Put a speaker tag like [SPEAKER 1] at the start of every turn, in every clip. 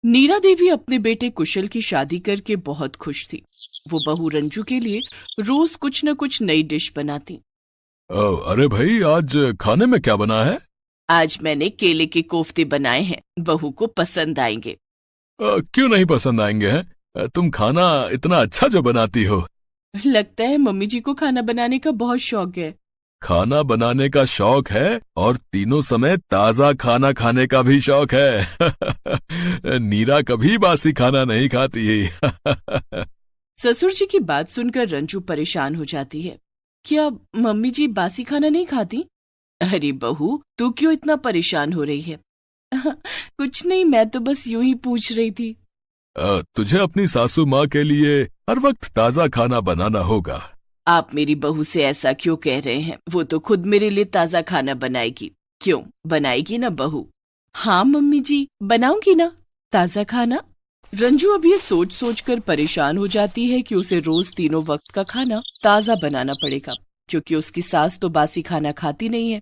[SPEAKER 1] नीरा देवी अपने बेटे कुशल की शादी करके बहुत खुश थी। वो बहू रंजू के लिए रोज कुछ न कुछ नई डिश बनाती।
[SPEAKER 2] अरे भाई, आज खाने में क्या बना है?
[SPEAKER 1] आज मैंने केले के कोफ्ते बनाए हैं, बहू को पसंद आएंगे।
[SPEAKER 2] क्यों नहीं पसंद आएंगे हैं? तुम खाना इतना अच्छा जो बनाती हो।
[SPEAKER 1] लगता है मम्मी जी को खाना बनाने का बहुत शौक है।
[SPEAKER 2] खाना बनाने का शौक है और तीनों समय ताजा खाना खाने का भी शौक है। नीरा कभी बासी खाना नहीं खाती।
[SPEAKER 1] ससुर जी की बात सुनकर रंजू परेशान हो जाती है। क्या मम्मी जी बासी खाना नहीं खाती? अरे बहू, तू क्यों इतना परेशान हो रही है? कुछ नहीं, मैं तो बस यूं ही पूछ रही थी।
[SPEAKER 2] तुझे अपनी सासू माँ के लिए हर वक्त ताजा खाना बनाना होगा।
[SPEAKER 1] आप मेरी बहू से ऐसा क्यों कह रहे हैं? वो तो खुद मेरे लिए ताजा खाना बनाएगी। क्यों बनाएगी ना बहू? हाँ मम्मी जी, बनाऊंगी ना ताजा खाना। रंजू अब ये सोच सोच कर परेशान हो जाती है कि उसे रोज तीनों वक्त का खाना ताजा बनाना पड़ेगा, क्योंकि उसकी सास तो बासी खाना खाती नहीं है।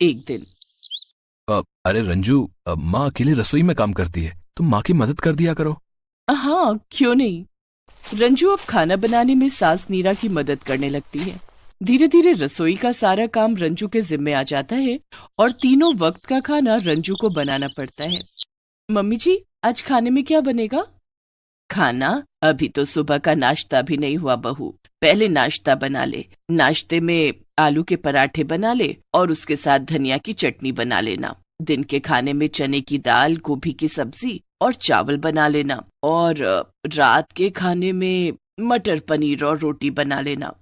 [SPEAKER 1] एक दिन
[SPEAKER 2] अरे रंजू, माँ अकेली रसोई में काम करती है, तुम माँ की मदद कर दिया करो।
[SPEAKER 1] हाँ, क्यों नहीं। रंजू अब खाना बनाने में सास नीरा की मदद करने लगती है। धीरे धीरे रसोई का सारा काम रंजू के जिम्मे आ जाता है और तीनों वक्त का खाना रंजू को बनाना पड़ता है। मम्मी जी, आज खाने में क्या बनेगा? खाना? अभी तो सुबह का नाश्ता भी नहीं हुआ बहू, पहले नाश्ता बना ले। नाश्ते में आलू के पराठे बना ले और उसके साथ धनिया की चटनी बना लेना। दिन के खाने में चने की दाल, गोभी की सब्जी और चावल बना लेना। और रात के खाने में मटर पनीर और रोटी बना लेना।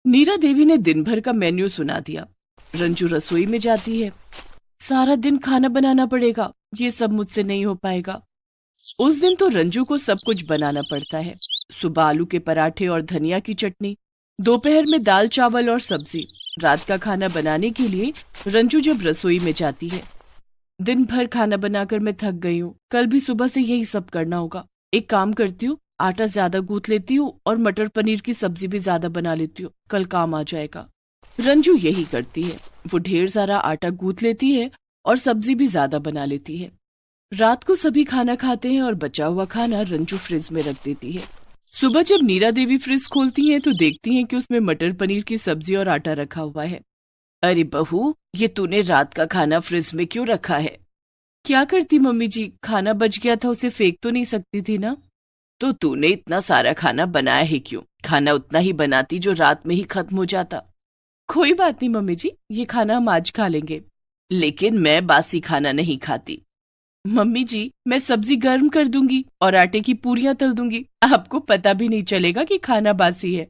[SPEAKER 1] नीरा देवी ने दिन भर का मेन्यू सुना दिया। रंजू रसोई में जाती है। सारा दिन खाना बनाना पड़ेगा, ये सब मुझसे नहीं हो पाएगा। उस दिन तो रंजू को सब कुछ बनाना पड़ता है। सुबह आलू के पराठे और धनिया की चटनी, दोपहर में दाल चावल और सब्जी। रात का खाना बनाने के लिए रंजू जब रसोई में जाती है। दिन भर खाना बनाकर मैं थक गई हूँ, कल भी सुबह से यही सब करना होगा। एक काम करती हूँ, आटा ज्यादा गूंथ लेती हूँ और मटर पनीर की सब्जी भी ज्यादा बना लेती हूँ, कल काम आ जाएगा। रंजू यही करती है। वो ढेर सारा आटा गूंथ लेती है और सब्जी भी ज्यादा बना लेती है। रात को सभी खाना खाते हैं और बचा हुआ खाना रंजू फ्रिज में रख देती है। सुबह जब नीरा देवी फ्रिज खोलती हैं तो देखती हैं कि उसमें मटर पनीर की सब्जी और आटा रखा हुआ है। अरे बहू, ये तूने रात का खाना फ्रिज में क्यों रखा है? क्या करती मम्मी जी, खाना बच गया था, उसे फेंक तो नहीं सकती थी ना। तो तूने इतना सारा खाना बनाया है क्यों? खाना उतना ही बनाती जो रात में ही खत्म हो जाता। कोई बात नहीं मम्मी जी, ये खाना हम आज खा लेंगे। लेकिन मैं बासी खाना नहीं खाती। मम्मी जी, मैं सब्जी गर्म कर दूंगी और आटे की पूरियां तल दूंगी, आपको पता भी नहीं चलेगा कि खाना बासी है।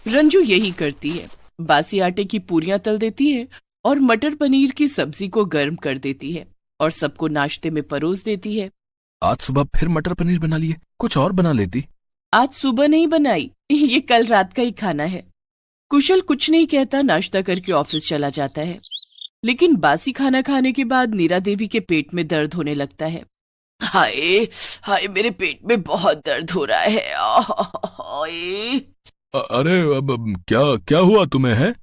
[SPEAKER 1] रंजू यही करती है, बासी आटे की पूरियां तल देती है और मटर पनीर की सब्जी को गर्म कर देती है और सबको नाश्ते में परोस देती है।
[SPEAKER 2] आज सुबह फिर मटर पनीर बना लिए, कुछ और बना लेती।
[SPEAKER 1] आज सुबह नहीं बनाई, ये कल रात का ही खाना है। कुशल कुछ नहीं कहता, नाश्ता करके ऑफिस चला जाता है। लेकिन बासी खाना खाने के बाद नीरा देवी के पेट में दर्द होने लगता है। हाय हाय, मेरे पेट में बहुत दर्द हो रहा है। हाय।
[SPEAKER 2] अरे अब क्या क्या हुआ तुम्हें है?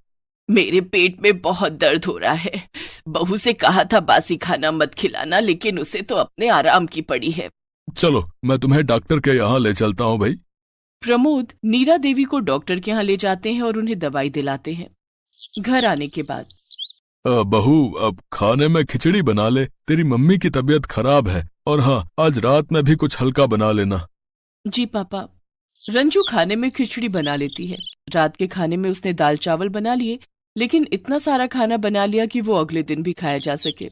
[SPEAKER 1] मेरे पेट में बहुत दर्द हो रहा है। बहू से कहा था बासी खाना मत खिलाना, लेकिन उसे तो अपने आराम की पड़ी है।
[SPEAKER 2] चलो, मैं तुम्हें डॉक्टर के यहाँ ले चलता हूँ भाई।
[SPEAKER 1] प्रमोद नीरा देवी को डॉक्टर के यहाँ ले जाते हैं और उन्हें दवाई दिलाते हैं। घर आने के बाद,
[SPEAKER 2] बहू, अब खाने में खिचड़ी बना ले, तेरी मम्मी की तबीयत खराब है। और हाँ, आज रात में भी कुछ हल्का बना लेना।
[SPEAKER 1] जी पापा। रंजू खाने में खिचड़ी बना लेती है। रात के खाने में उसने दाल चावल बना लिए, लेकिन इतना सारा खाना बना लिया कि वो अगले दिन भी खाया जा सके।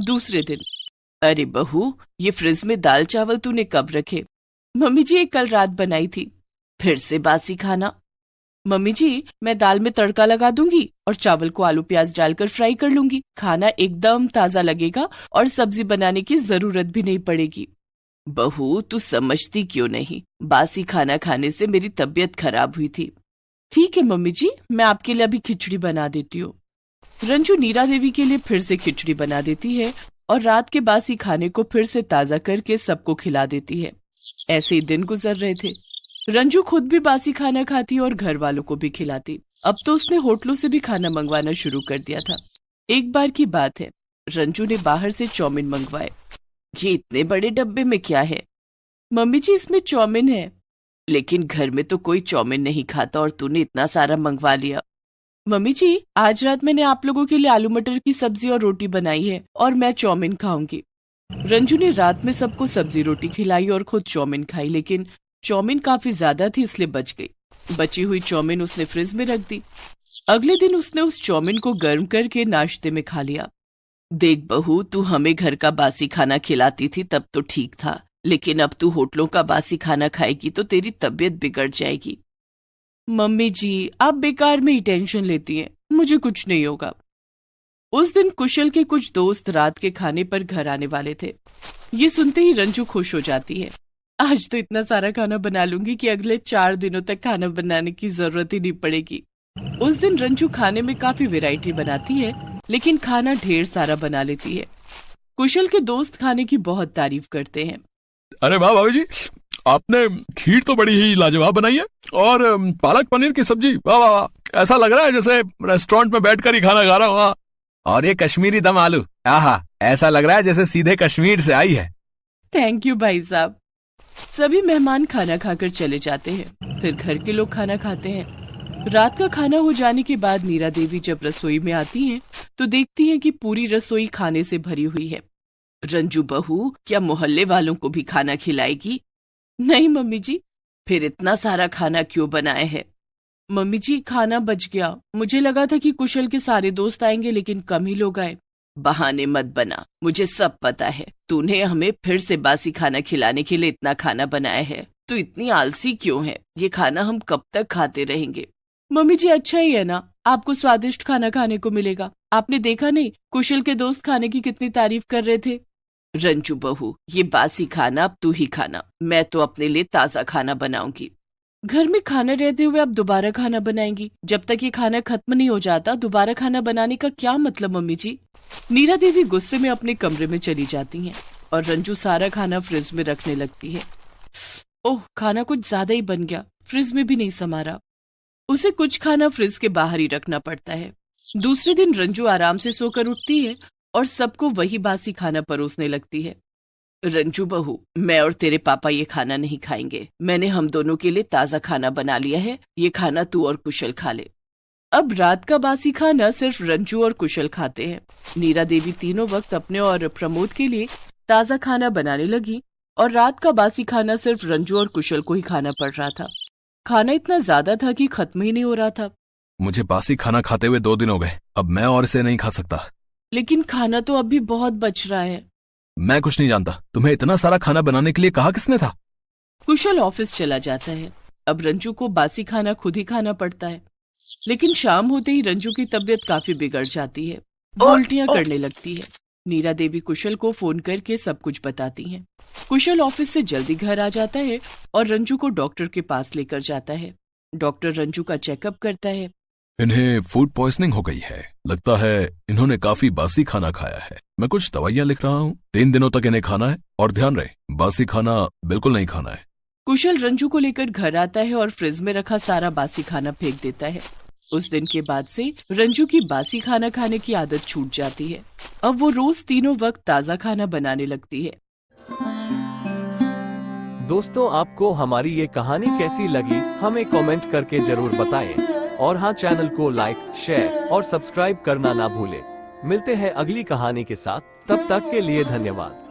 [SPEAKER 1] दूसरे दिन, अरे बहू, ये फ्रिज में दाल चावल तूने कब रखे? मम्मी जी, ये कल रात बनाई थी। फिर से बासी खाना? मम्मी जी, मैं दाल में तड़का लगा दूंगी और चावल को आलू प्याज डालकर फ्राई कर लूंगी, खाना एकदम ताजा लगेगा और सब्जी बनाने की जरूरत भी नहीं पड़ेगी। बहू, तू समझती क्यों नहीं? बासी खाना खाने से मेरी तबीयत खराब हुई थी। ठीक है मम्मी जी, मैं आपके लिए अभी खिचड़ी बना देती हूँ। रंजू नीरा देवी के लिए फिर से खिचड़ी बना देती है और रात के बासी खाने को फिर से ताजा करके सबको खिला देती है। ऐसे ही दिन गुजर रहे थे। रंजू खुद भी बासी खाना खाती और घर वालों को भी खिलाती। अब तो उसने होटलों से भी खाना मंगवाना शुरू कर दिया था। एक बार की बात है, रंजू ने बाहर से चाउमीन मंगवाए। ये इतने बड़े डब्बे में क्या है? मम्मी जी, इसमें चाउमीन है। लेकिन घर में तो कोई चाउमीन नहीं खाता और तूने इतना सारा मंगवा लिया। मम्मी जी, आज रात मैंने आप लोगों के लिए आलू मटर की सब्जी और रोटी बनाई है और मैं चाउमीन खाऊंगी। रंजू ने रात में सबको सब्जी रोटी खिलाई और खुद चाउमीन खाई, लेकिन चाउमीन काफी ज्यादा थी इसलिए बच गई। बची हुई चाउमीन उसने फ्रिज में रख दी। अगले दिन उसने उस चाउमीन को गर्म करके नाश्ते में खा लिया। देख बहू, तू हमें घर का बासी खाना खिलाती थी तब तो ठीक था, लेकिन अब तू होटलों का बासी खाना खाएगी तो तेरी तबीयत बिगड़ जाएगी। मम्मी जी, आप बेकार में ही टेंशन लेती हैं, मुझे कुछ नहीं होगा। उस दिन कुशल के कुछ दोस्त रात के खाने पर घर आने वाले थे। ये सुनते ही रंजू खुश हो जाती है। आज तो इतना सारा खाना बना लूंगी कि अगले 4 दिनों तक खाना बनाने की जरूरत ही नहीं पड़ेगी। उस दिन रंजू खाने में काफी वैरायटी बनाती है, लेकिन खाना ढेर सारा बना लेती है। कुशल के दोस्त खाने की बहुत तारीफ करते हैं।
[SPEAKER 2] अरे वाह भाभी जी, आपने खीर तो बड़ी ही लाजवाब बनाई है, और पालक पनीर की सब्जी, वाह वाह वाह, ऐसा लग रहा है जैसे रेस्टोरेंट में बैठकर ही खाना खा रहा हूँ। और ये कश्मीरी दम आलू, आहा, ऐसा लग रहा है जैसे सीधे कश्मीर से आई है।
[SPEAKER 1] थैंक यू भाई साहब। सभी मेहमान खाना खाकर चले जाते हैं। फिर घर के लोग खाना खाते हैं। रात का खाना हो जाने के बाद नीरा देवी जब रसोई में आती हैं, तो देखती हैं कि पूरी रसोई खाने से भरी हुई है। रंजू बहू, क्या मोहल्ले वालों को भी खाना खिलाएगी? नहीं मम्मी जी। फिर इतना सारा खाना क्यों बनाए है? मम्मी जी, खाना बच गया। मुझे लगा था कि कुशल के सारे दोस्त आएंगे, लेकिन कम ही लोग आए। बहाने मत बना, मुझे सब पता है। तूने हमें फिर से बासी खाना खिलाने के लिए इतना खाना बनाया है। तू इतनी आलसी क्यों है? ये खाना हम कब तक खाते रहेंगे? मम्मी जी, अच्छा ही है ना, आपको स्वादिष्ट खाना खाने को मिलेगा। आपने देखा नहीं, कुशल के दोस्त खाने की कितनी तारीफ कर रहे थे। रंजू बहू, ये बासी खाना अब तू ही खाना, मैं तो अपने लिए ताजा खाना बनाऊंगी। घर में खाना रहते हुए आप दोबारा खाना बनाएंगी? जब तक ये खाना खत्म नहीं हो जाता दोबारा खाना बनाने का क्या मतलब मम्मी जी? नीरा देवी गुस्से में अपने कमरे में चली जाती हैं और रंजू सारा खाना फ्रिज में रखने लगती है। ओह, खाना कुछ ज्यादा ही बन गया, फ्रिज में भी नहीं समा रहा। उसे कुछ खाना फ्रिज के बाहर ही रखना पड़ता है। दूसरे दिन रंजू आराम से सोकर उठती है और सबको वही बासी खाना परोसने लगती है। रंजू बहू, मैं और तेरे पापा ये खाना नहीं खाएंगे। मैंने हम दोनों के लिए ताजा खाना बना लिया है, ये खाना तू और कुशल खा ले। अब रात का बासी खाना सिर्फ रंजू और कुशल खाते हैं। नीरा देवी तीनों वक्त अपने और प्रमोद के लिए ताजा खाना बनाने लगी और रात का बासी खाना सिर्फ रंजू और कुशल को ही खाना पड़ रहा था। खाना इतना ज्यादा था कि खत्म ही नहीं हो रहा था।
[SPEAKER 2] मुझे बासी खाना खाते हुए 2 दिन हो गए, अब मैं और इसे नहीं खा सकता।
[SPEAKER 1] लेकिन खाना तो अभी बहुत बच रहा है।
[SPEAKER 2] मैं कुछ नहीं जानता, तुम्हें इतना सारा खाना बनाने के लिए कहा किसने था?
[SPEAKER 1] कुशल ऑफिस चला जाता है। अब रंजू को बासी खाना खुद ही खाना पड़ता है। लेकिन शाम होते ही रंजू की तबीयत काफी बिगड़ जाती है, उल्टियां करने लगती है। नीरा देवी कुशल को फोन करके सब कुछ बताती हैं। कुशल ऑफिस से जल्दी घर आ जाता है और रंजू को डॉक्टर के पास लेकर जाता है। डॉक्टर रंजू का चेकअप करता है।
[SPEAKER 2] इन्हें फूड पॉइजनिंग हो गई है, लगता है इन्होंने काफी बासी खाना खाया है। मैं कुछ दवाइयाँ लिख रहा हूँ, 3 दिनों तक इन्हें खाना है, और ध्यान रहे बासी खाना बिल्कुल नहीं खाना है।
[SPEAKER 1] कुशल रंजू को लेकर घर आता है और फ्रिज में रखा सारा बासी खाना फेंक देता है। उस दिन के बाद से रंजू की बासी खाना खाने की आदत छूट जाती है। अब वो रोज तीनों वक्त ताजा खाना बनाने लगती है।
[SPEAKER 3] दोस्तों, आपको हमारी ये कहानी कैसी लगी हमें कमेंट करके जरूर बताएं। और हाँ, चैनल को लाइक, शेयर और सब्सक्राइब करना ना भूलें। मिलते हैं अगली कहानी के साथ, तब तक के लिए धन्यवाद।